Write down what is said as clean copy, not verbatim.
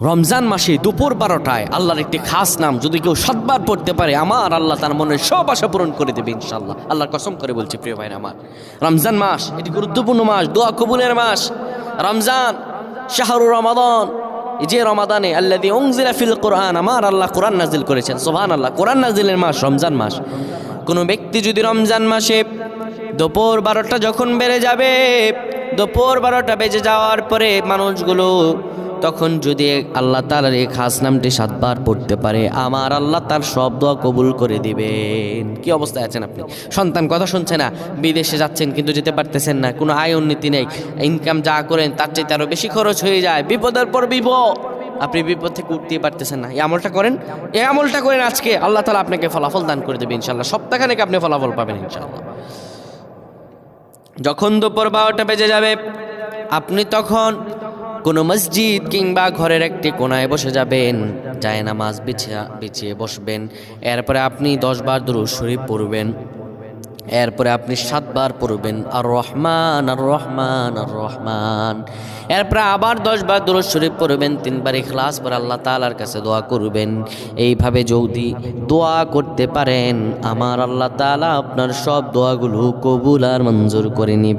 রমজান মাসে দুপুর 12টায় আল্লাহর একটি খাস নাম যদি কেউ 7 বার পড়তে পারে, আমার আল্লাহ তার মনের সব আশা পূরণ করে দেবে ইনশাআল্লাহ। আল্লাহর কসম করে বলছি প্রিয় ভাইরা আমার, রমজান মাস এটি গুরুত্বপূর্ণ মাস, দোয়া কবুলের মাস। রমজান শাহরুর রমাদান, এই যে রমাদানে আল্লাযী উনজিলা ফিল কোরআন, আমার আল্লাহ কোরআন নাজিল করেছেন। সুবহানাল্লাহ, কোরআন নাজিলের মাস রমজান মাস। কোনো ব্যক্তি যদি রমজান মাসে দুপুর 12টা যখন বেড়ে যাবে, দুপুর 12টা বেজে যাওয়ার পরে মানুষগুলো তখন যদি আল্লাহ তাআলার এই খাস নামটি 7 বার পড়তে পারে, আমার আল্লাহ তার সব দোয়া কবুল করে দিবেন। কি অবস্থায় আছেন আপনি? সন্তান কথা শুনছে না, বিদেশে যাচ্ছেন কিন্তু যেতে পারতেছেন না, কোনো আয় উন্নতি নেই, ইনকাম যা করেন তার চাইতে আরও বেশি খরচ হয়ে যায়, বিপদের পর বিপদ, আপনি বিপদ থেকে উঠতেই পারতেছেন না। এই আমলটা করেন, এই আমলটা করেন আজকে, আল্লাহ তাআলা আপনাকে ফলাফল দান করে দেবে ইনশাআল্লাহ। সপ্তাহখানেক আপনি ফলাফল পাবেন ইনশাআল্লাহ। যখন দুপুর 12টা বেজে যাবে, আপনি তখন কোনো মসজিদ কিংবা ঘরের একটি কোনায় বসে যাবেন, যায় নামাজ বিছিয়ে বসবেন। এরপরে আপনি 10 বার দুরূদ শরীফ পড়বেন। এরপরে আপনি 7 বার পড়বেন আর রহমান আর রহমান আর রহমান। এরপরে আবার 10 বার দুরূদ শরীফ পড়বেন, 3 বার ইখলাস পড়ে আল্লাহ তাআলার কাছে দোয়া করবেন। এইভাবে যদি দোয়া করতে পারেন, আমার আল্লাহ তাআলা আপনার সব দোয়াগুলো কবুল আর মঞ্জুর করে নিবে।